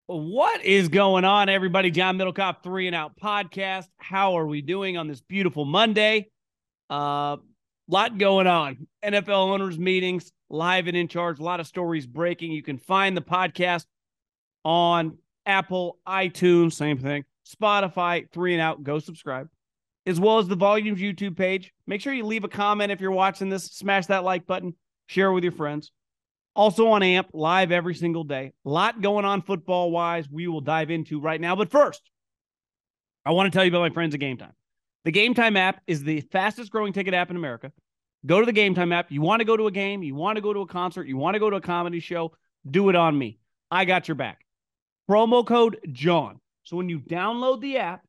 What is going on, everybody? John Middlekauff, 3 and Out podcast. How are we doing on this beautiful Monday? Lot going on. NFL owners meetings, live and in charge. A lot of stories breaking. You can find the podcast on Apple, iTunes, same thing. Spotify, 3 and Out. Go subscribe, as well as the Volumes YouTube page. Make sure you leave a comment if you're watching this. Smash that like button. Share with your friends. Also on AMP, live every single day. A lot going on football-wise we will dive into right now. But first, I want to tell you about my friends at Game Time. The Game Time app is the fastest-growing ticket app in America. Go to the Game Time app. You want to go to a game, you want to go to a concert, you want to go to a comedy show, do it on me. I got your back. Promo code JOHN. So when you download the app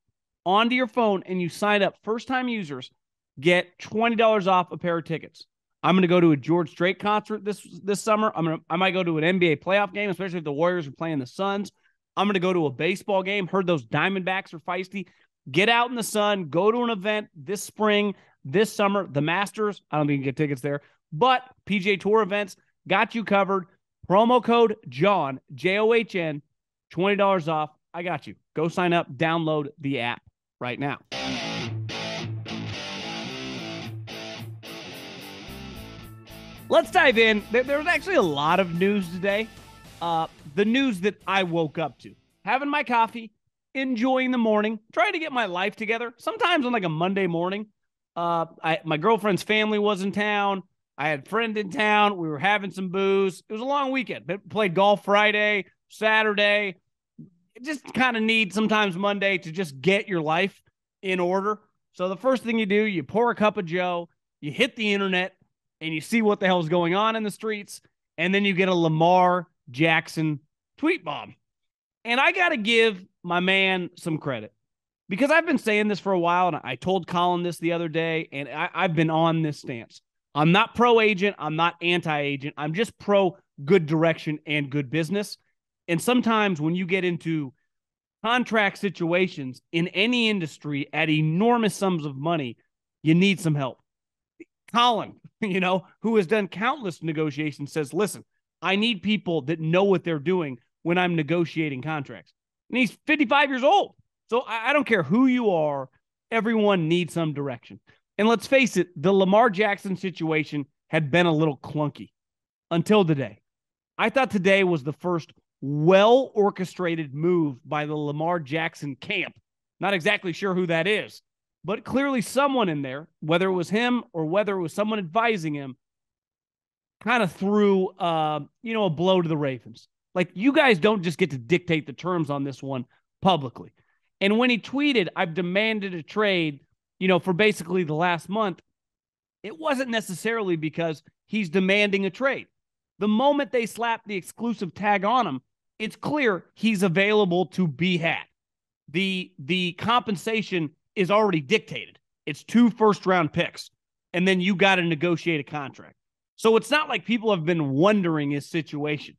onto your phone and you sign up, first-time users get $20 off a pair of tickets. I'm going to go to a George Strait concert this summer. I might go to an NBA playoff game, especially if the Warriors are playing the Suns. I'm going to go to a baseball game. Heard those Diamondbacks are feisty. Get out in the sun. Go to an event this spring, this summer. The Masters, I don't think you can get tickets there. But PGA Tour events, got you covered. Promo code JOHN, JOHN, $20 off. I got you. Go sign up. Download the app right now. Let's dive in. There was actually a lot of news today. The news that I woke up to. Having my coffee, enjoying the morning, trying to get my life together. Sometimes on like a Monday morning, my girlfriend's family was in town. I had a friend in town. We were having some booze. It was a long weekend. Played golf Friday, Saturday. You just kind of need sometimes Monday to just get your life in order. So the first thing you do, you pour a cup of Joe, you hit the internet, and you see what the hell is going on in the streets, and then you get a Lamar Jackson tweet bomb. And I got to give my man some credit, because I've been saying this for a while, and I told Colin this the other day, and I've been on this stance. I'm not pro-agent. I'm not anti-agent. I'm just pro-good direction and good business. And sometimes when you get into contract situations in any industry at enormous sums of money, you need some help. Colin, who has done countless negotiations, says, listen, I need people that know what they're doing when I'm negotiating contracts. And he's 55 years old. So I don't care who you are. Everyone needs some direction. And let's face it, the Lamar Jackson situation had been a little clunky until today. I thought today was the first well-orchestrated move by the Lamar Jackson camp. Not exactly sure who that is, but clearly someone in there, whether it was him or whether it was someone advising him, kind of threw, a blow to the Ravens. Like, you guys don't just get to dictate the terms on this one publicly. And when he tweeted, I've demanded a trade, for basically the last month, it wasn't necessarily because he's demanding a trade. The moment they slap the exclusive tag on him, it's clear he's available to be had. The compensation is already dictated. It's 2 first-round picks, and then you got to negotiate a contract. So it's not like people have been wondering his situation.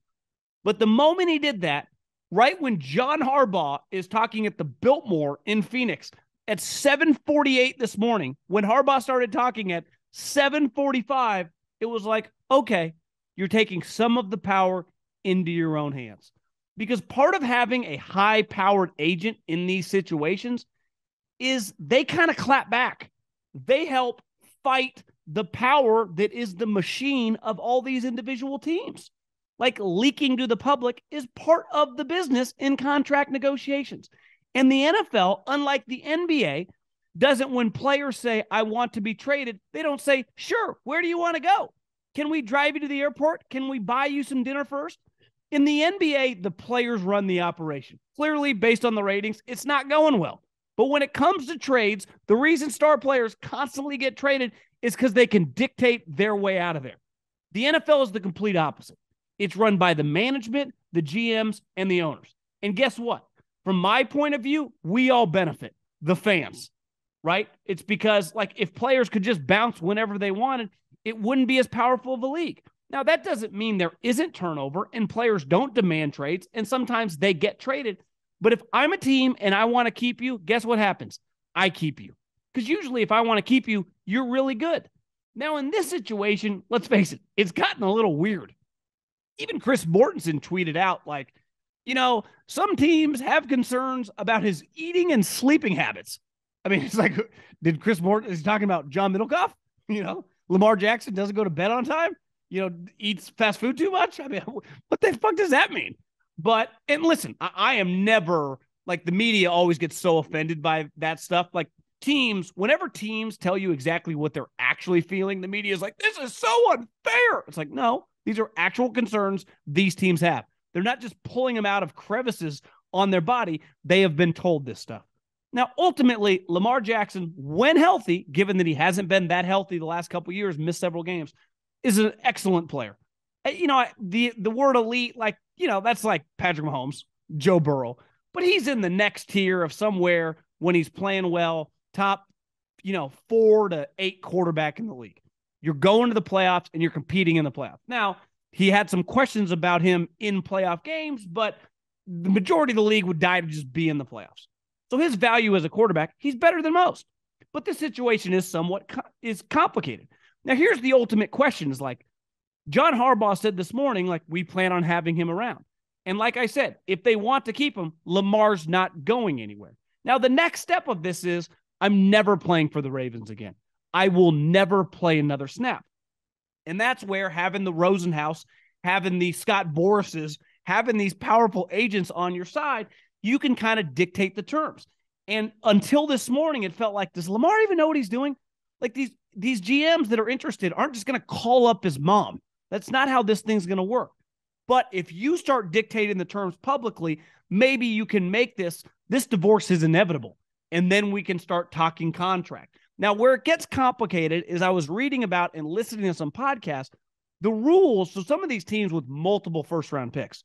But the moment he did that, right when John Harbaugh is talking at the Biltmore in Phoenix at 7:48 this morning, when Harbaugh started talking at 7:45, it was like, okay, you're taking some of the power into your own hands. Because part of having a high-powered agent in these situations is they kind of clap back. They help fight the power that is the machine of all these individual teams. Like, leaking to the public is part of the business in contract negotiations. And the NFL, unlike the NBA, doesn't, when players say, I want to be traded, they don't say, sure, where do you want to go? Can we drive you to the airport? Can we buy you some dinner first? In the NBA, the players run the operation. Clearly, based on the ratings, it's not going well. But when it comes to trades, the reason star players constantly get traded is because they can dictate their way out of there. The NFL is the complete opposite. It's run by the management, the GMs, and the owners. And guess what? From my point of view, we all benefit, the fans, right? It's because, like, if players could just bounce whenever they wanted, it wouldn't be as powerful of a league. Now, that doesn't mean there isn't turnover and players don't demand trades, and sometimes they get traded. But if I'm a team and I want to keep you, guess what happens? I keep you. Because usually if I want to keep you, you're really good. Now, in this situation, let's face it, it's gotten a little weird. Even Chris Mortensen tweeted out, like, some teams have concerns about his eating and sleeping habits. I mean, it's like, did Chris Morton, is he talking about John Middlekauff? Lamar Jackson doesn't go to bed on time, eats fast food too much. I mean, what the fuck does that mean? And listen, I am never, like, the media always gets so offended by that stuff. Like, whenever teams tell you exactly what they're actually feeling, the media is like, this is so unfair. It's like, no, these are actual concerns these teams have. They're not just pulling them out of crevices on their body. They have been told this stuff. Now, ultimately, Lamar Jackson, when healthy, given that he hasn't been that healthy the last couple of years, missed several games, is an excellent player. The word elite, that's like Patrick Mahomes, Joe Burrow, but he's in the next tier of somewhere when he's playing well, top, 4 to 8 quarterback in the league. You're going to the playoffs and you're competing in the playoffs. Now, he had some questions about him in playoff games, but the majority of the league would die to just be in the playoffs. So his value as a quarterback, he's better than most. But this situation is somewhat complicated. Now, here's the ultimate question is, like, John Harbaugh said this morning, like, we plan on having him around. And like I said, if they want to keep him, Lamar's not going anywhere. Now, the next step of this is I'm never playing for the Ravens again. I will never play another snap. And that's where having the Rosenhaus, having the Scott Borises, having these powerful agents on your side, you can kind of dictate the terms. And until this morning, it felt like, does Lamar even know what he's doing? Like, these GMs that are interested aren't just going to call up his mom. That's not how this thing's going to work. But if you start dictating the terms publicly, maybe you can make this divorce is inevitable. And then we can start talking contract. Now, where it gets complicated is I was reading about and listening to some podcasts, the rules. So some of these teams with multiple first-round picks,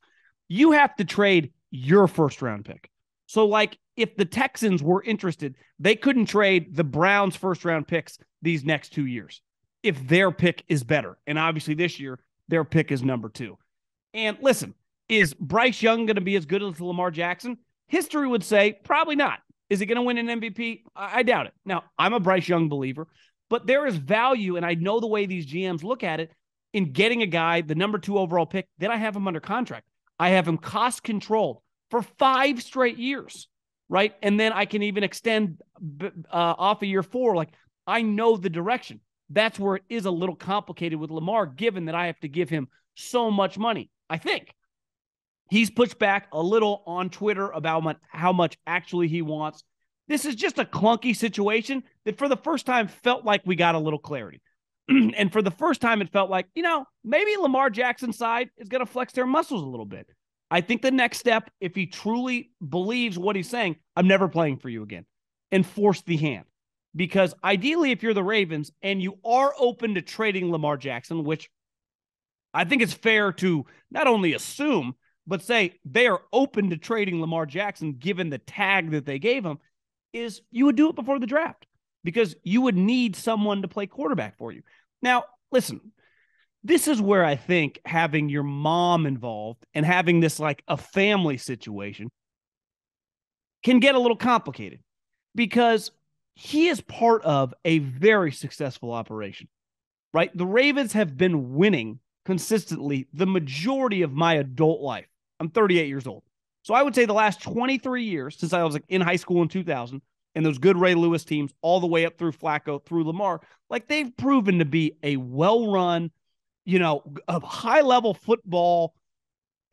you have to trade your first-round pick. So, like, if the Texans were interested, they couldn't trade the Browns' first-round picks these next 2 years if their pick is better. And obviously this year, their pick is number 2. And listen, is Bryce Young going to be as good as Lamar Jackson? History would say probably not. Is he going to win an MVP? I doubt it. Now, I'm a Bryce Young believer, but there is value, and I know the way these GMs look at it, in getting a guy, the number 2 overall pick, then I have him under contract. I have him cost controlled for 5 straight years, right? And then I can even extend off of year 4. Like, I know the direction. That's where it is a little complicated with Lamar, given that I have to give him so much money. I think he's pushed back a little on Twitter about how much actually he wants. This is just a clunky situation that for the first time felt like we got a little clarity. And for the first time, it felt like, maybe Lamar Jackson's side is going to flex their muscles a little bit. I think the next step, if he truly believes what he's saying, I'm never playing for you again, and force the hand. Because ideally, if you're the Ravens and you are open to trading Lamar Jackson, which I think it's fair to not only assume, but say they are open to trading Lamar Jackson given the tag that they gave him, is you would do it before the draft because you would need someone to play quarterback for you. Now, listen, this is where I think having your mom involved and having this like a family situation can get a little complicated because he is part of a very successful operation, right? The Ravens have been winning consistently the majority of my adult life. I'm 38 years old. So I would say the last 23 years since I was like in high school in 2000 and those good Ray Lewis teams all the way up through Flacco, through Lamar, like they've proven to be a well-run, a high-level football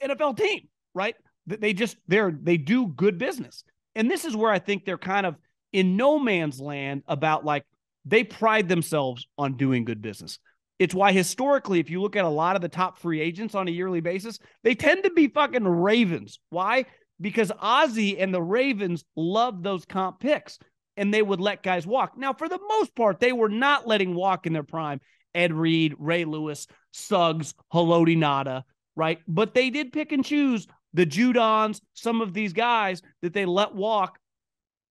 NFL team, right? They do good business. And this is where I think they're kind of in no man's land about like they pride themselves on doing good business. It's why historically, if you look at a lot of the top free agents on a yearly basis, they tend to be fucking Ravens. Why? Because Ozzie and the Ravens love those comp picks and they would let guys walk. Now, for the most part, they were not letting walk in their prime Ed Reed, Ray Lewis, Suggs, Haloti Ngata, right? But they did pick and choose the Judons, some of these guys that they let walk,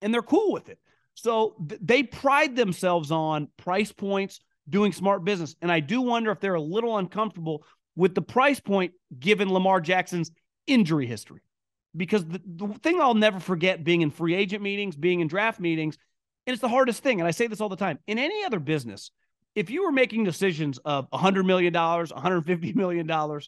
and they're cool with it. So they pride themselves on price points, doing smart business. And I do wonder if they're a little uncomfortable with the price point given Lamar Jackson's injury history. Because the thing I'll never forget being in free agent meetings, being in draft meetings, and it's the hardest thing, and I say this all the time, in any other business, if you were making decisions of $100 million, $150 million,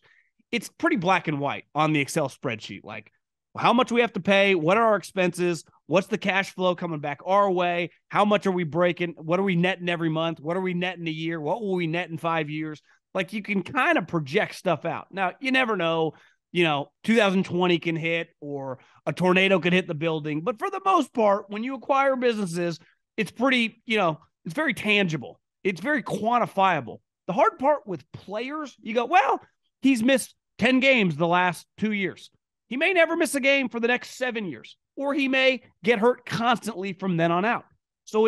it's pretty black and white on the Excel spreadsheet. Like, how much we have to pay, what are our expenses, what's the cash flow coming back our way, how much are we breaking, what are we netting every month, what are we netting a year, what will we net in 5 years? Like you can kind of project stuff out. Now, you never know, 2020 can hit or a tornado could hit the building. But for the most part, when you acquire businesses, it's pretty, it's very tangible. It's very quantifiable. The hard part with players, you go, well, he's missed 10 games the last 2 years. He may never miss a game for the next 7 years, or he may get hurt constantly from then on out. So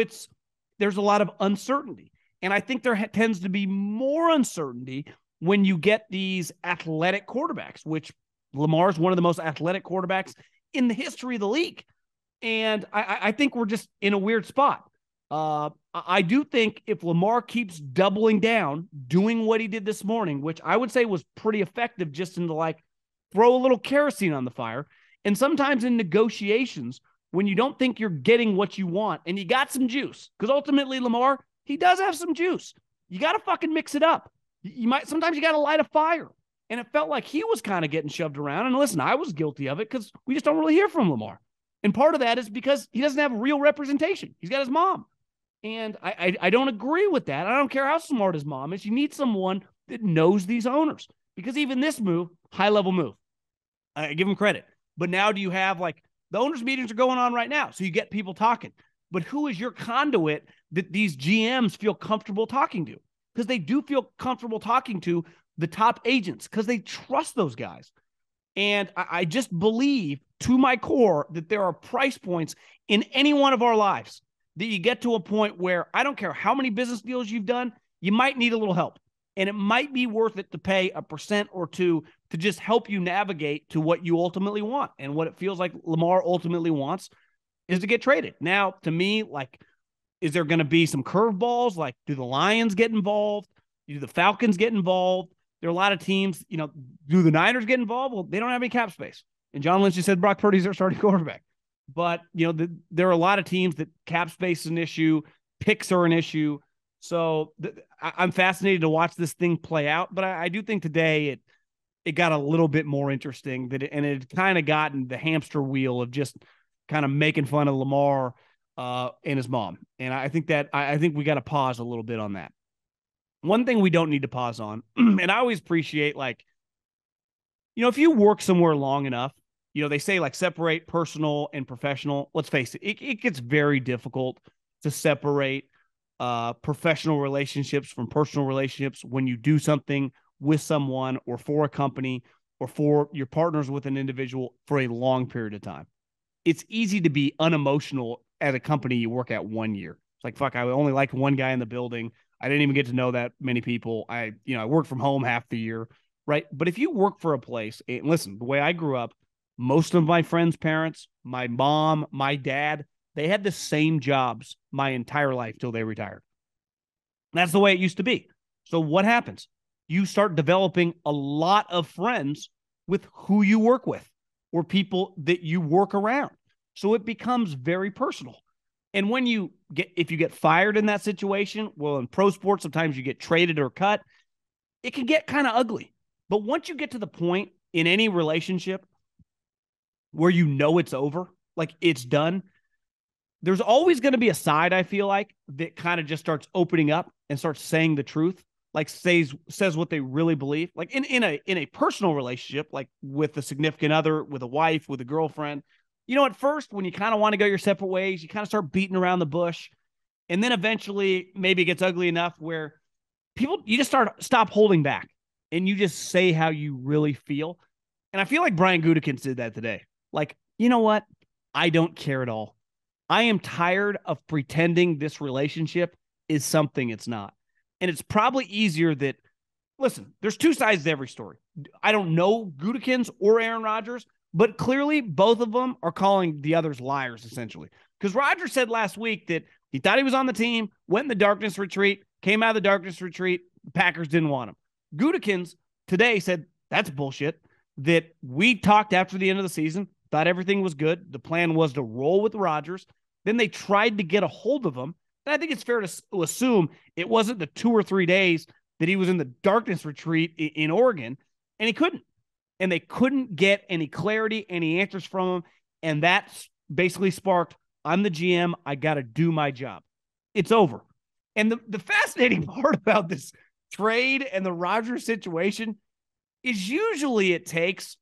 there's a lot of uncertainty. And I think there tends to be more uncertainty when you get these athletic quarterbacks, which Lamar is one of the most athletic quarterbacks in the history of the league. And I think we're just in a weird spot. I do think if Lamar keeps doubling down, doing what he did this morning, which I would say was pretty effective, just into throw a little kerosene on the fire. And sometimes in negotiations, when you don't think you're getting what you want and you got some juice, because ultimately Lamar, he does have some juice. You got to fucking mix it up. Sometimes you got to light a fire. And it felt like he was kind of getting shoved around. And listen, I was guilty of it because we just don't really hear from Lamar. And part of that is because he doesn't have real representation. He's got his mom. And I don't agree with that. I don't care how smart his mom is. You need someone that knows these owners. Because even this move, high-level move, I give him credit. But now do you have the owners' meetings are going on right now. So you get people talking. But who is your conduit that these GMs feel comfortable talking to? Because they do feel comfortable talking to the top agents because they trust those guys. And I just believe to my core that there are price points in any one of our lives that you get to a point where I don't care how many business deals you've done, you might need a little help. And it might be worth it to pay 1% or 2% to just help you navigate to what you ultimately want. And what it feels like Lamar ultimately wants is to get traded. Now, to me, is there going to be some curveballs? Do the Lions get involved? Do the Falcons get involved? There are a lot of teams, do the Niners get involved? Well, they don't have any cap space. And John Lynch just said Brock Purdy's their starting quarterback. But, there are a lot of teams that cap space is an issue. Picks are an issue. So I'm fascinated to watch this thing play out. But I do think today it got a little bit more interesting and it kind of gotten the hamster wheel of just kind of making fun of Lamar and his mom. And I think we got to pause a little bit on that. One thing we don't need to pause on, and I always appreciate if you work somewhere long enough, they say separate personal and professional. Let's face it, it gets very difficult to separate professional relationships from personal relationships when you do something with someone or for a company or for your partners with an individual for a long period of time. It's easy to be unemotional at a company you work at 1 year. It's like, fuck, I only like one guy in the building. I didn't even get to know that many people. I worked from home half the year, right? But if you work for a place, and listen, the way I grew up, most of my friends' parents, my mom, my dad, they had the same jobs my entire life till they retired. That's the way it used to be. So what happens? You start developing a lot of friends with who you work with or people that you work around. So it becomes very personal. And if you get fired in that situation, well, in pro sports, sometimes you get traded or cut. It can get kind of ugly. But once you get to the point in any relationship where it's over, it's done, there's always going to be a side, I feel like, that kind of just starts opening up and starts saying the truth, says what they really believe. In a personal relationship, with a significant other, with a wife, with a girlfriend, at first, when you kind of want to go your separate ways, you kind of start beating around the bush. And then eventually, maybe it gets ugly enough where you just stop holding back and you just say how you really feel. And I feel like Brian Gutekunst did that today. You know what? I don't care at all. I am tired of pretending this relationship is something it's not. And it's probably easier listen, there's two sides to every story. I don't know Gutekunst or Aaron Rodgers, but clearly both of them are calling the others liars, essentially. Because Rodgers said last week that he thought he was on the team, went in the darkness retreat, came out of the darkness retreat, the Packers didn't want him. Gutekunst today said that's bullshit, that we talked after the end of the season, thought everything was good. The plan was to roll with Rodgers. Then they tried to get a hold of him. And I think it's fair to assume it wasn't the 2 or 3 days that he was in the darkness retreat in Oregon, and he couldn't. and they couldn't get any clarity, any answers from him. And that's basically sparked, I'm the GM. I got to do my job. It's over. And the fascinating part about this trade and the Rodgers situation is usually it takes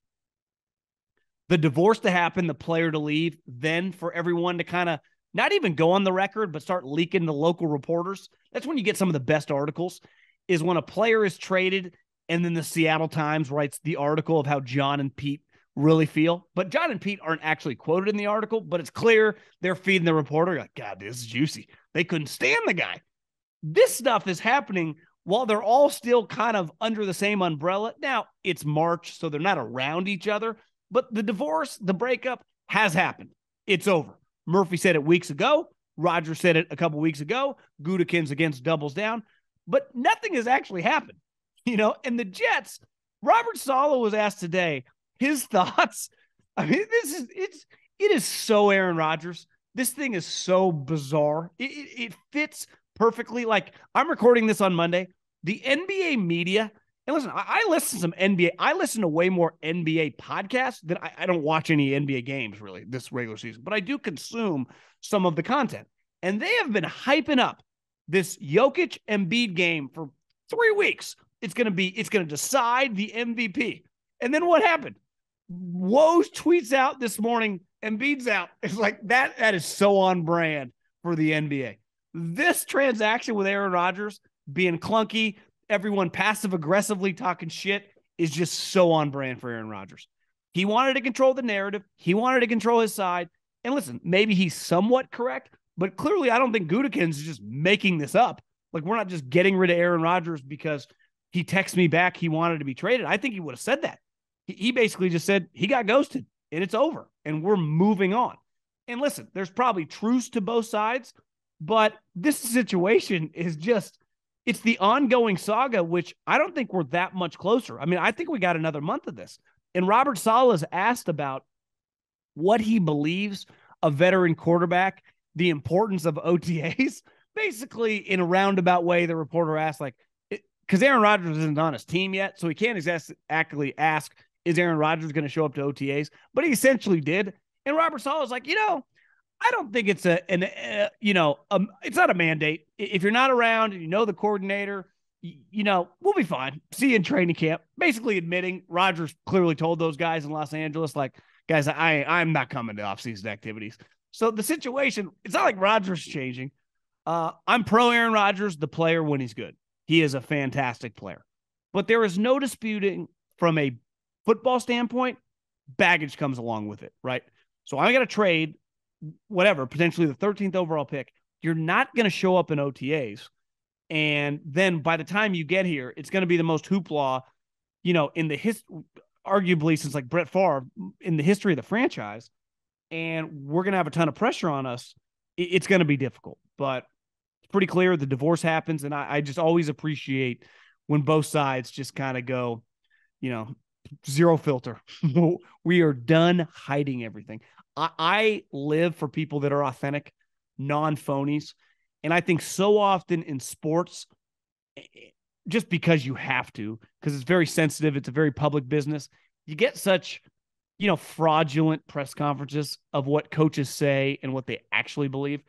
the divorce to happen, the player to leave, then for everyone to kind of not even go on the record, but start leaking to local reporters. That's when you get some of the best articles, is when a player is traded and then the Seattle Times writes the article of how John and Pete really feel. But John and Pete aren't actually quoted in the article, but it's clear they're feeding the reporter. Like, God, this is juicy. They couldn't stand the guy. This stuff is happening while they're all still kind of under the same umbrella. Now, it's March, so they're not around each other, but the divorce, the breakup has happened. It's over. Murphy said it weeks ago. Rodgers said it a couple weeks ago. Gutekunst against doubles down, but nothing has actually happened, and the Jets, Robert Saleh was asked today his thoughts. I mean, it is so Aaron Rodgers. This thing is so bizarre. It fits perfectly. Like, I'm recording this on Monday. The NBA media, and listen, I listen to some NBA. I listen to way more NBA podcasts than I don't watch any NBA games really this regular season, but I do consume some of the content. And they have been hyping up this Jokic Embiid game for 3 weeks. It's going to decide the MVP. And then what happened? Woj tweets out this morning, Embiid's out. It's like that is so on brand for the NBA. This transaction with Aaron Rodgers being clunky, everyone passive-aggressively talking shit, is just so on brand for Aaron Rodgers. He wanted to control the narrative. He wanted to control his side. And listen, maybe he's somewhat correct, but clearly I don't think Gutekunst is just making this up. Like, we're not just getting rid of Aaron Rodgers because he texted me back he wanted to be traded. I think he would have said that. He basically just said he got ghosted and it's over and we're moving on. And listen, there's probably truths to both sides, but this situation is just, it's the ongoing saga, which I don't think we're that much closer. I mean, I think we got another month of this. And Robert Saleh is asked about what he believes a veteran quarterback, the importance of OTAs. Basically, in a roundabout way, the reporter asked, like, because Aaron Rodgers isn't on his team yet, so he can't exactly ask, is Aaron Rodgers going to show up to OTAs? But he essentially did. And Robert Saleh was like, I don't think it's it's not a mandate. If you're not around and you know the coordinator, we'll be fine. See you in training camp. Basically admitting Rodgers clearly told those guys in Los Angeles, like, guys, I'm not coming to offseason activities. So the situation, it's not like Rodgers changing. I'm pro Aaron Rodgers, the player, when he's good. He is a fantastic player. But there is no disputing from a football standpoint, baggage comes along with it, right? So I got to trade whatever, potentially the 13th overall pick. You're not going to show up in OTAs. And then by the time you get here, it's going to be the most hoopla, in the arguably since like Brett Favre in the history of the franchise. And we're going to have a ton of pressure on us. It's going to be difficult, but it's pretty clear the divorce happens. And I just always appreciate when both sides just kind of go, zero filter. We are done hiding everything. I live for people that are authentic, non-phonies. And I think so often in sports, just because you have to, because it's very sensitive, it's a very public business, you get such, fraudulent press conferences of what coaches say and what they actually believe.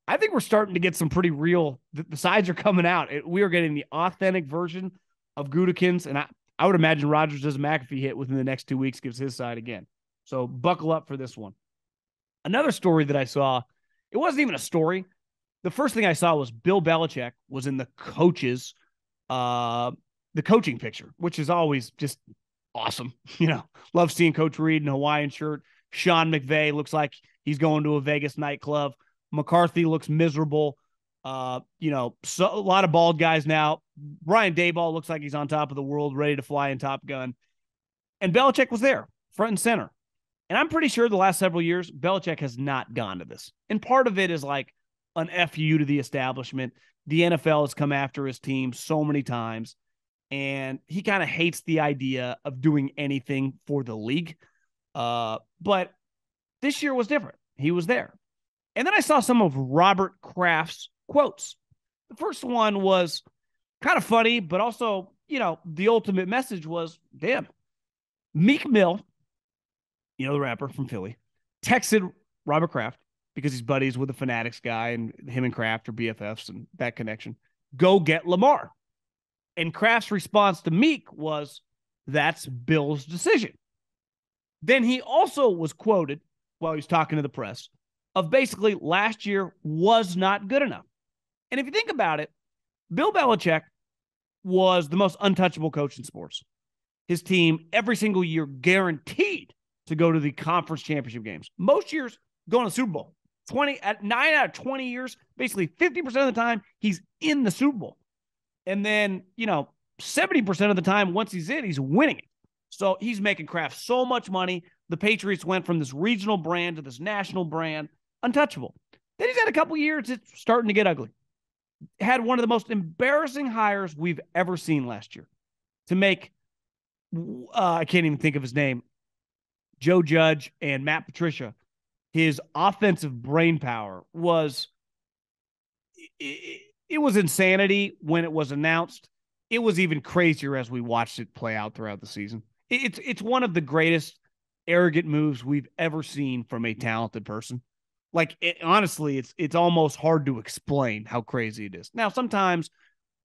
I think we're starting to get some pretty real, the sides are coming out. We are getting the authentic version of Gutekunst. And I would imagine Rodgers does a McAfee hit within the next 2 weeks, gives his side again. So buckle up for this one. Another story that I saw, it wasn't even a story. The first thing I saw was Bill Belichick was in the coaches, the coaching picture, which is always just awesome. Love seeing Coach Reed in a Hawaiian shirt. Sean McVay looks like he's going to a Vegas nightclub. McCarthy looks miserable. So a lot of bald guys now. Brian Daboll looks like he's on top of the world, ready to fly in Top Gun. And Belichick was there, front and center. And I'm pretty sure the last several years, Belichick has not gone to this. And part of it is like an FU to the establishment. The NFL has come after his team so many times. And he kind of hates the idea of doing anything for the league. But this year was different. He was there. And then I saw some of Robert Kraft's quotes. The first one was kind of funny, but also, the ultimate message was, damn, Meek Mill, the rapper from Philly, texted Robert Kraft because he's buddies with the Fanatics guy, and him and Kraft are BFFs and that connection. Go get Lamar. And Kraft's response to Meek was, that's Bill's decision. Then he also was quoted while he was talking to the press of basically last year was not good enough. And if you think about it, Bill Belichick was the most untouchable coach in sports. His team every single year guaranteed to go to the conference championship games. Most years going to the Super Bowl. 9 out of 20 years, basically 50% of the time, he's in the Super Bowl. And then, 70% of the time, once he's in, he's winning it. So he's making Kraft so much money. The Patriots went from this regional brand to this national brand, untouchable. Then he's had a couple years, it's starting to get ugly. Had one of the most embarrassing hires we've ever seen last year to make, I can't even think of his name, Joe Judge and Matt Patricia. His offensive brain power was, it was insanity when it was announced. It was even crazier as we watched it play out throughout the season. It's one of the greatest arrogant moves we've ever seen from a talented person. Honestly, it's almost hard to explain how crazy it is. Now, sometimes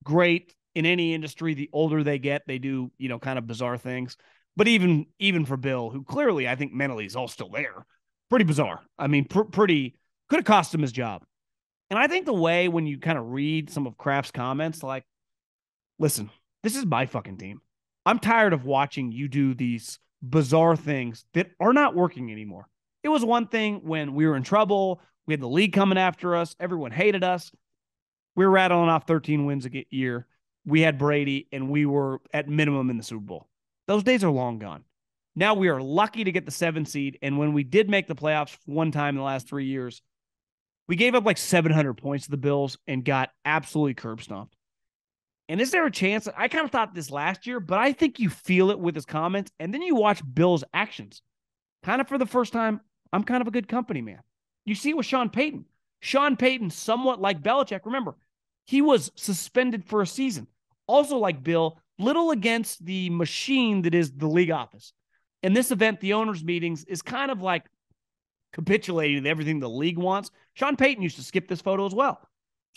great in any industry, the older they get, they do, kind of bizarre things. But even for Bill, who clearly I think mentally is all still there, pretty bizarre. I mean, pretty could have cost him his job. And I think the way when you kind of read some of Kraft's comments, like, listen, this is my fucking team. I'm tired of watching you do these bizarre things that are not working anymore. It was one thing when we were in trouble. We had the league coming after us. Everyone hated us. We were rattling off 13 wins a year. We had Brady, and we were at minimum in the Super Bowl. Those days are long gone. Now we are lucky to get the 7 seed, and when we did make the playoffs one time in the last 3 years, we gave up like 700 points to the Bills and got absolutely curb stomped. And is there a chance? I kind of thought this last year, but I think you feel it with his comments, and then you watch Bill's actions. Kind of for the first time, I'm kind of a good company, man. You see it with Sean Payton. Sean Payton, somewhat like Belichick, remember, he was suspended for a season. Also like Bill, little against the machine that is the league office. In this event, the owners' meetings is kind of like capitulating to everything the league wants. Sean Payton used to skip this photo as well.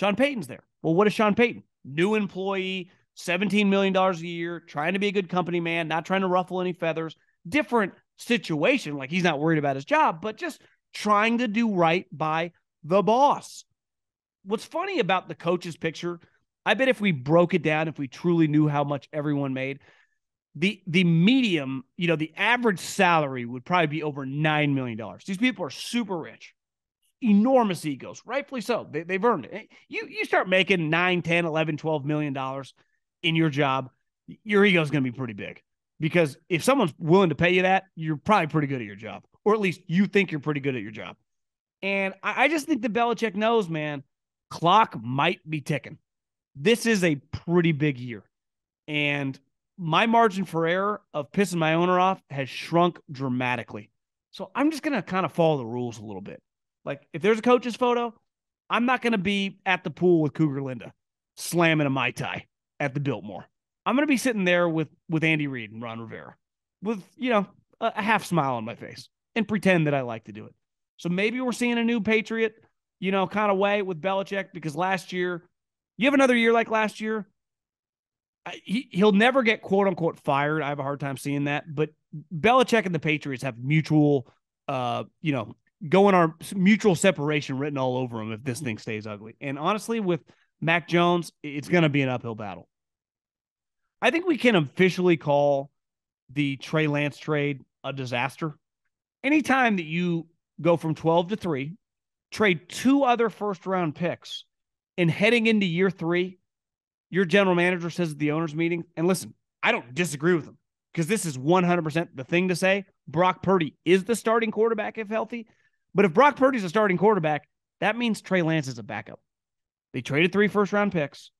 Sean Payton's there. Well, what is Sean Payton? New employee, $17 million a year, trying to be a good company man, not trying to ruffle any feathers. Different situation. Like, he's not worried about his job, but just trying to do right by the boss. What's funny about the coach's picture, I bet if we broke it down, if we truly knew how much everyone made, the medium, the average salary would probably be over $9 million. These people are super rich, enormous egos, rightfully so. They've earned it. You start making 9, 10, 11, $12 million in your job, your ego is going to be pretty big, because if someone's willing to pay you that, you're probably pretty good at your job, or at least you think you're pretty good at your job. And I just think that Belichick knows, man, clock might be ticking. This is a pretty big year. And my margin for error of pissing my owner off has shrunk dramatically. So I'm just going to kind of follow the rules a little bit. Like, if there's a coach's photo, I'm not going to be at the pool with Cougar Linda slamming a Mai Tai at the Biltmore. I'm going to be sitting there with Andy Reid and Ron Rivera with, a half smile on my face and pretend that I like to do it. So maybe we're seeing a new Patriot, kind of way with Belichick, because last year, you have another year like last year, he'll never get quote unquote fired. I have a hard time seeing that, but Belichick and the Patriots have mutual, going our mutual separation written all over them if this thing stays ugly. And honestly, with Mac Jones, it's going to be an uphill battle. I think we can officially call the Trey Lance trade a disaster. Anytime that you go from 12-3, trade 2 other first-round picks, and heading into year 3, your general manager says at the owners' meeting, and listen, I don't disagree with him, because this is 100% the thing to say. Brock Purdy is the starting quarterback if healthy. But if Brock Purdy's a starting quarterback, that means Trey Lance is a backup. They traded 3 first-round picks,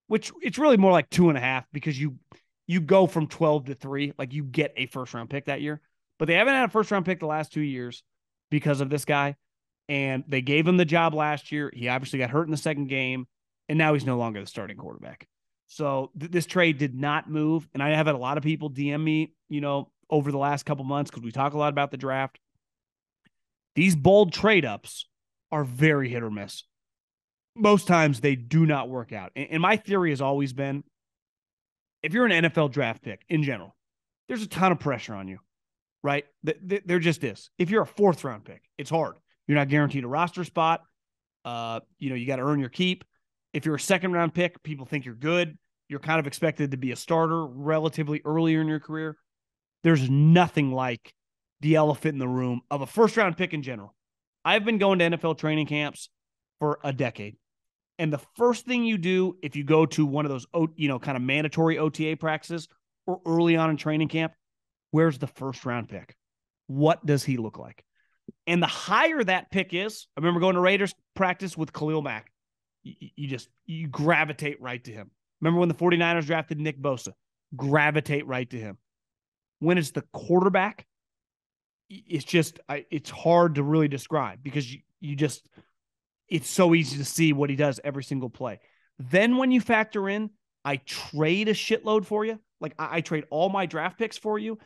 which it's really more like 2.5, because you go from 12-3, like you get a first-round pick that year. But they haven't had a first-round pick the last 2 years because of this guy. And they gave him the job last year. He obviously got hurt in the second game, and now he's no longer the starting quarterback. So this trade did not move. And I have had a lot of people DM me, over the last couple months because we talk a lot about the draft. These bold trade-ups are very hit or miss. Most times they do not work out. And my theory has always been, if you're an NFL draft pick in general, there's a ton of pressure on you, right? There just is. If you're a fourth-round pick, it's hard. You're not guaranteed a roster spot. You got to earn your keep. If you're a second-round pick, people think you're good. You're kind of expected to be a starter relatively earlier in your career. There's nothing like the elephant in the room of a first-round pick in general. I've been going to NFL training camps for a decade. And the first thing you do if you go to one of those, kind of mandatory OTA practices or early on in training camp, where's the first-round pick? What does he look like? And the higher that pick is, I remember going to Raiders practice with Khalil Mack. You gravitate right to him. Remember when the 49ers drafted Nick Bosa? Gravitate right to him. When it's the quarterback, it's hard to really describe because it's so easy to see what he does every single play. Then when you factor in, I trade a shitload for you. Like I trade all my draft picks for you.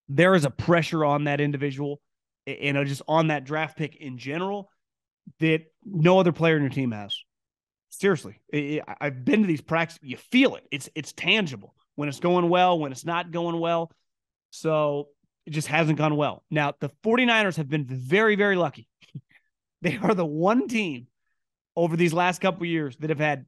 There is a pressure on that individual and just on that draft pick in general that no other player in your team has. Seriously. I've been to these practices. You feel it. It's tangible when it's going well, when it's not going well. So it just hasn't gone well. Now, the 49ers have been very, very lucky. They are the one team over these last couple of years that have had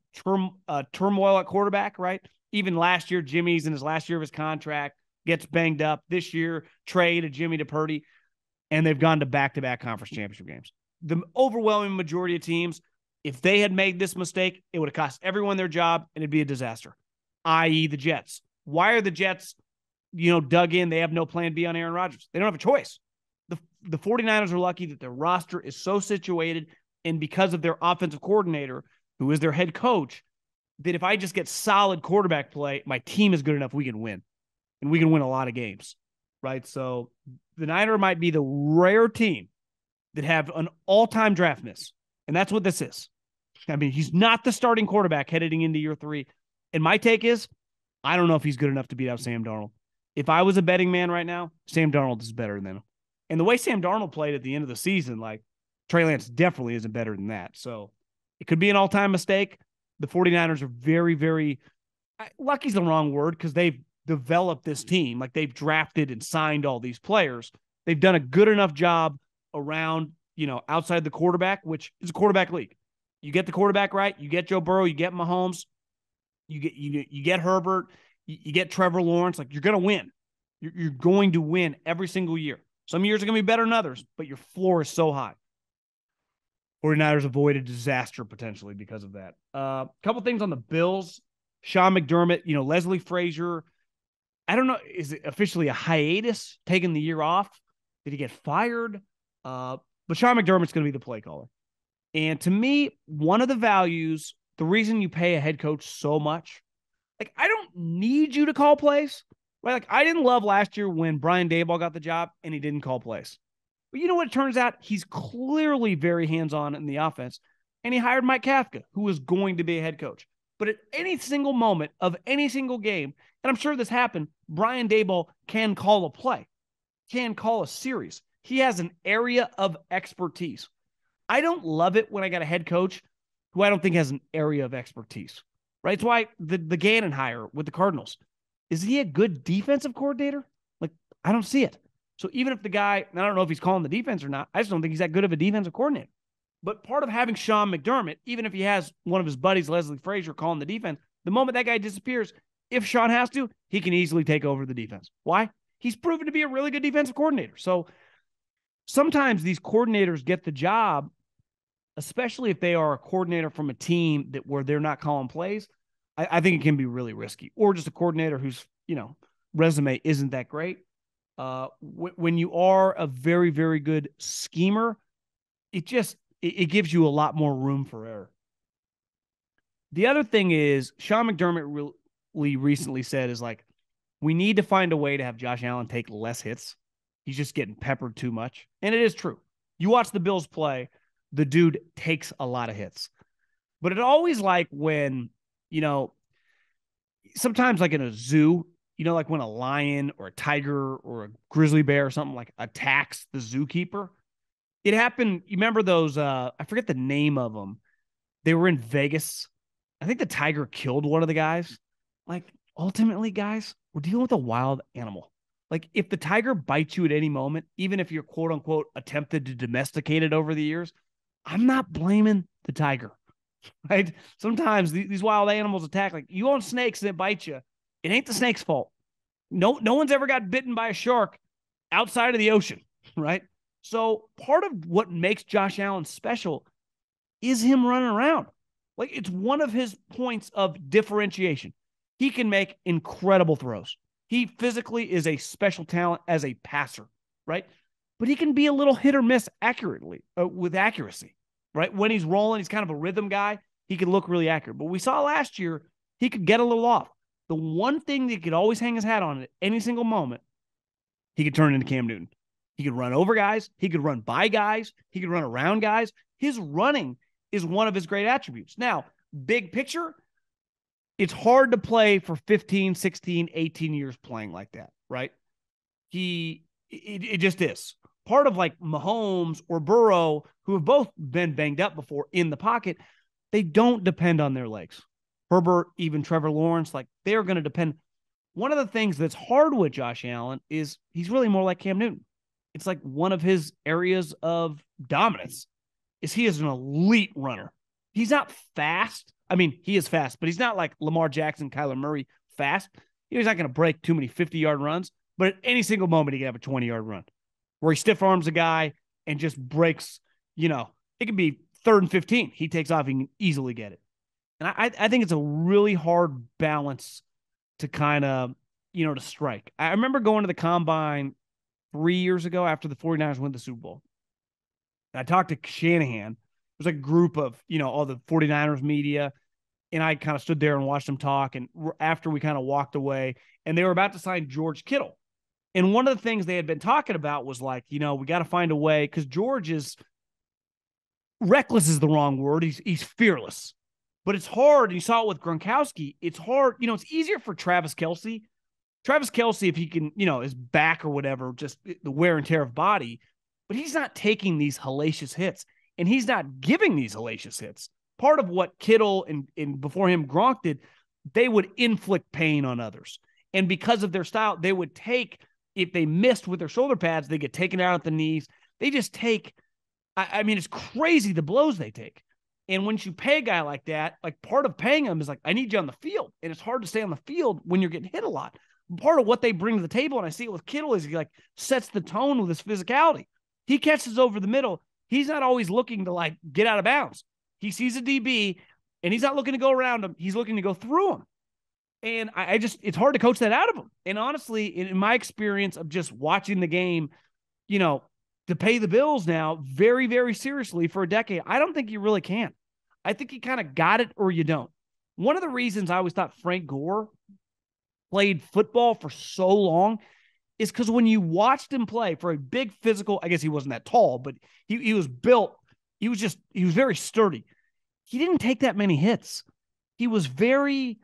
turmoil at quarterback, right? Even last year, Jimmy's in his last year of his contract, gets banged up. This year, trade of Jimmy to Purdy, and they've gone to back-to-back conference championship games. The overwhelming majority of teams, if they had made this mistake, it would have cost everyone their job, and it'd be a disaster, i.e. the Jets. Why are the Jets, dug in? They have no plan B on Aaron Rodgers. They don't have a choice. The 49ers are lucky that their roster is so situated, and because of their offensive coordinator, who is their head coach, that if I just get solid quarterback play, my team is good enough, we can win. And we can win a lot of games, right? So the Niners might be the rare team that have an all-time draft miss, and that's what this is. I mean, he's not the starting quarterback heading into year 3. And my take is, I don't know if he's good enough to beat out Sam Darnold. If I was a betting man right now, Sam Darnold is better than him. And the way Sam Darnold played at the end of the season, like Trey Lance definitely isn't better than that. So it could be an all-time mistake. The 49ers are very, very lucky's the wrong word because they've developed this team. Like they've drafted and signed all these players. They've done a good enough job around, outside the quarterback, which is a quarterback league. You get the quarterback right. You get Joe Burrow. You get Mahomes. You get Herbert. You get Trevor Lawrence. Like you're going to win. You're going to win every single year. Some years are going to be better than others, but your floor is so high. 49ers avoided disaster potentially because of that. A couple things on the Bills. Sean McDermott, Leslie Frazier. I don't know. Is it officially a hiatus, taking the year off? Did he get fired? But Sean McDermott's going to be the play caller. And to me, one of the values, the reason you pay a head coach so much, like I don't need you to call plays. Right? Like I didn't love last year when Brian Daboll got the job and he didn't call plays. But you know what? It turns out he's clearly very hands-on in the offense. And he hired Mike Kafka, who was going to be a head coach. But at any single moment of any single game, and I'm sure this happened, Brian Daboll can call a play, can call a series. He has an area of expertise. I don't love it when I got a head coach who I don't think has an area of expertise. Right? It's why the Gannon hire with the Cardinals. Is he a good defensive coordinator? Like, I don't see it. So even if the guy, I don't know if he's calling the defense or not, I just don't think he's that good of a defensive coordinator. But part of having Sean McDermott, even if he has one of his buddies, Leslie Frazier, calling the defense, the moment that guy disappears, if Sean has to, he can easily take over the defense. Why? He's proven to be a really good defensive coordinator. So sometimes these coordinators get the job, especially if they are a coordinator from a team where they're not calling plays. I think it can be really risky, or just a coordinator whose, resume isn't that great. When you are a very, very good schemer, it gives you a lot more room for error. The other thing is Sean McDermott really recently said is like, we need to find a way to have Josh Allen take less hits. He's just getting peppered too much. And it is true. You watch the Bills play, the dude takes a lot of hits. But it always like when, sometimes like in a zoo, like when a lion or a tiger or a grizzly bear or something like attacks the zookeeper. It happened. You remember those? I forget the name of them. They were in Vegas. I think the tiger killed one of the guys. Like, ultimately, guys, we're dealing with a wild animal. Like, if the tiger bites you at any moment, even if you're quote unquote attempted to domesticate it over the years, I'm not blaming the tiger. Right? Sometimes these wild animals attack. Like, you own snakes and it bites you. It ain't the snake's fault. No one's ever got bitten by a shark outside of the ocean, right? So part of what makes Josh Allen special is him running around. Like, it's one of his points of differentiation. He can make incredible throws. He physically is a special talent as a passer, right? But he can be a little hit or miss accurately with accuracy, right? When he's rolling, he's kind of a rhythm guy. He can look really accurate. But we saw last year, he could get a little off. The one thing that he could always hang his hat on at any single moment, he could turn into Cam Newton. He could run over guys. He could run by guys. He could run around guys. His running is one of his great attributes. Now, big picture, it's hard to play for 15, 16, 18 years playing like that, right? It just is. Part of like Mahomes or Burrow, who have both been banged up before in the pocket, they don't depend on their legs. Herbert, even Trevor Lawrence, like they're going to depend. One of the things that's hard with Josh Allen is he's really more like Cam Newton. It's like one of his areas of dominance is he is an elite runner. He's not fast. I mean, he is fast, but he's not like Lamar Jackson, Kyler Murray fast. He's not going to break too many 50-yard runs, but at any single moment, he can have a 20-yard run where he stiff arms a guy and just breaks, it could be 3rd and 15. He takes off, he can easily get it. And I think it's a really hard balance to kind of, to strike. I remember going to the combine 3 years ago after the 49ers won the Super Bowl. And I talked to Shanahan. It was a group of, all the 49ers media. And I kind of stood there and watched them talk. And after we kind of walked away, and they were about to sign George Kittle. And one of the things they had been talking about was like, we got to find a way, because George is reckless is the wrong word. He's fearless. But it's hard. You saw it with Gronkowski. It's hard. It's easier for Travis Kelce. Travis Kelce, if he can, his back or whatever, just the wear and tear of body, but he's not taking these hellacious hits, and he's not giving these hellacious hits. Part of what Kittle and before him Gronk did, they would inflict pain on others. And because of their style, they would take, if they missed with their shoulder pads, they get taken out at the knees. They just take, I mean, it's crazy the blows they take. And once you pay a guy like that, like part of paying him is like, I need you on the field. And it's hard to stay on the field when you're getting hit a lot. Part of what they bring to the table, and I see it with Kittle, is he like sets the tone with his physicality. He catches over the middle. He's not always looking to like get out of bounds. He sees a DB and he's not looking to go around him. He's looking to go through him. And I just, it's hard to coach that out of him. And honestly, in my experience of just watching the game, to pay the bills now very, very seriously for a decade, I don't think you really can. I think you kind of got it or you don't. One of the reasons I always thought Frank Gore played football for so long is because when you watched him play for a big physical, I guess he wasn't that tall, but he was built. He was very sturdy. He didn't take that many hits. He was very,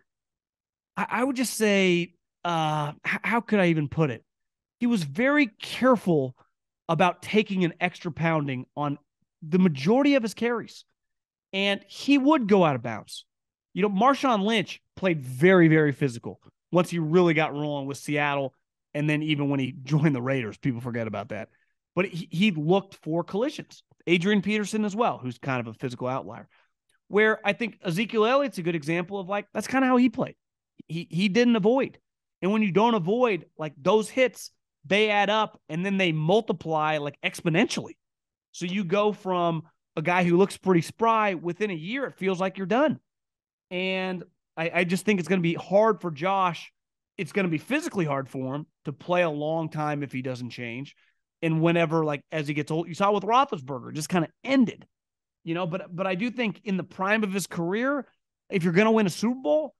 I would just say, how could I even put it? He was very careful about taking an extra pounding on the majority of his carries. And he would go out of bounds. Marshawn Lynch played very, very physical once he really got rolling with Seattle. And then even when he joined the Raiders, people forget about that. But he looked for collisions. Adrian Peterson as well, who's kind of a physical outlier. Where I think Ezekiel Elliott's a good example of like, that's kind of how he played. He didn't avoid. And when you don't avoid, like those hits, they add up and then they multiply like exponentially. So you go from a guy who looks pretty spry, within a year, it feels like you're done. And I just think it's going to be hard for Josh. It's going to be physically hard for him to play a long time if he doesn't change. And whenever, like, as he gets old, you saw with Roethlisberger, just kind of ended, but I do think in the prime of his career, if you're going to win a Super Bowl,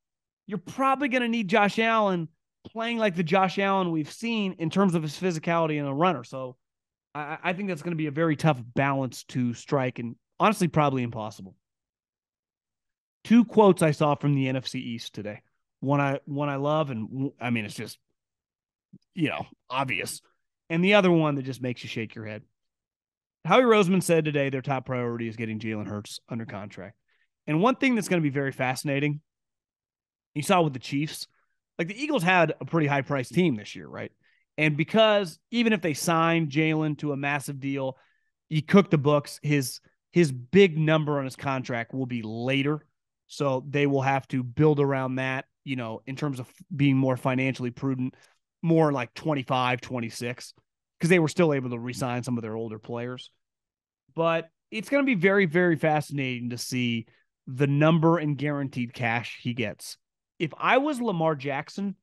you're probably going to need Josh Allen playing like the Josh Allen we've seen in terms of his physicality and a runner. So I think that's going to be a very tough balance to strike, and honestly, probably impossible. Two quotes I saw from the NFC East today. one I love, and I mean it's just obvious. And the other one that just makes you shake your head. Howie Roseman said today their top priority is getting Jalen Hurts under contract. And one thing that's going to be very fascinating, you saw with the Chiefs, like the Eagles had a pretty high priced team this year, right? And because even if they signed Jalen to a massive deal, you cook the books, his big number on his contract will be later. So they will have to build around that, in terms of being more financially prudent, more like 25, 26, because they were still able to re-sign some of their older players. But it's going to be very, very fascinating to see the number and guaranteed cash he gets. If I was Lamar Jackson,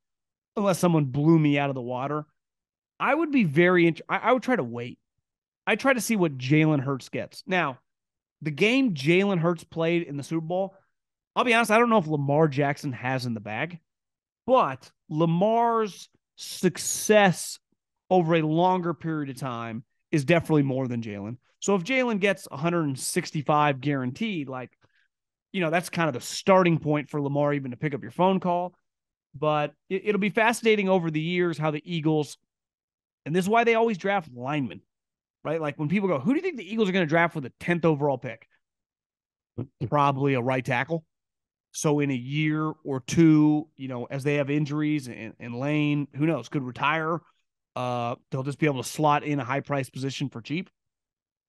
unless someone blew me out of the water, I would be I would try to wait. I try to see what Jalen Hurts gets. Now, the game Jalen Hurts played in the Super Bowl, I'll be honest, I don't know if Lamar Jackson has in the bag, but Lamar's success over a longer period of time is definitely more than Jalen. So if Jalen gets 165 guaranteed, that's kind of the starting point for Lamar even to pick up your phone call. But it'll be fascinating over the years how the Eagles, and this is why they always draft linemen, right? Like when people go, who do you think the Eagles are going to draft with the 10th overall pick? Probably a right tackle. So in a year or two, as they have injuries and Lane, who knows, could retire. They'll just be able to slot in a high price position for cheap.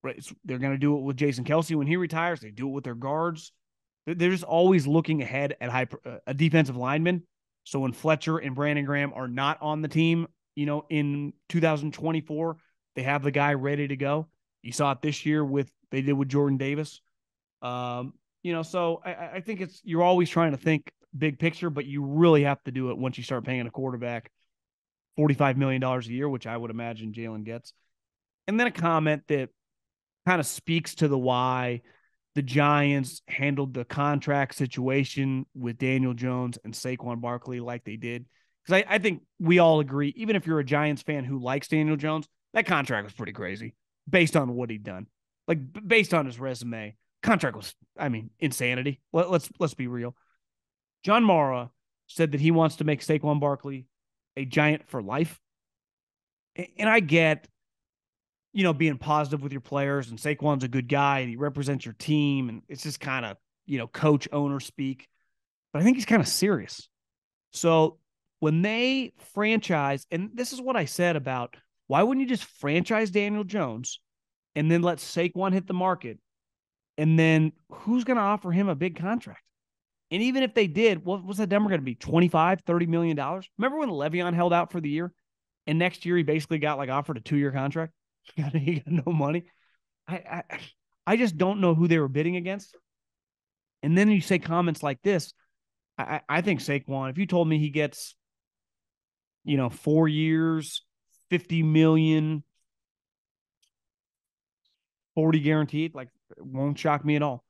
Right? They're going to do it with Jason Kelce when he retires. They do it with their guards. They're just always looking ahead at a defensive lineman. So when Fletcher and Brandon Graham are not on the team, in 2024, they have the guy ready to go. You saw it this year they did with Jordan Davis. So I think you're always trying to think big picture, but you really have to do it once you start paying a quarterback $45 million a year, which I would imagine Jalen gets. And then a comment that kind of speaks to the why the Giants handled the contract situation with Daniel Jones and Saquon Barkley like they did. Because I think we all agree, even if you're a Giants fan who likes Daniel Jones, that contract was pretty crazy based on what he'd done. Like based on his resume, contract was, insanity. Let's be real. John Mara said that he wants to make Saquon Barkley a Giant for life. And I get, being positive with your players, and Saquon's a good guy and he represents your team. And it's just kind of, coach owner speak. But I think he's kind of serious. So when they franchise, and this is what I said about why wouldn't you just franchise Daniel Jones and then let Saquon hit the market? And then who's going to offer him a big contract? And even if they did, what was that number going to be? $25, $30 million? Remember when Le'Veon held out for the year? And next year he basically got offered a 2-year contract? He got no money. I just don't know who they were bidding against. And then you say comments like this. I think Saquon, if you told me he gets, 4 years, $50 million, 40 guaranteed, it won't shock me at all.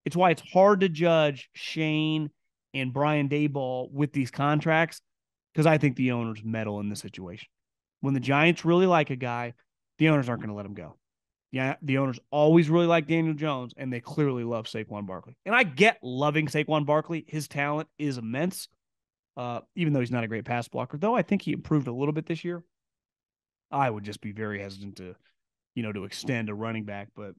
It's why it's hard to judge Shane and Brian Daboll with these contracts, because I think the owners meddle in the situation. When the Giants really like a guy, the owners aren't going to let him go. Yeah, the owners always really like Daniel Jones, and they clearly love Saquon Barkley. And I get loving Saquon Barkley. His talent is immense, even though he's not a great pass blocker. Though I think he improved a little bit this year. I would just be very hesitant to extend a running back. But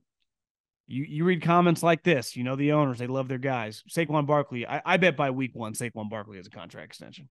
you read comments like this, the owners, they love their guys. Saquon Barkley, I bet by week 1, Saquon Barkley has a contract extension.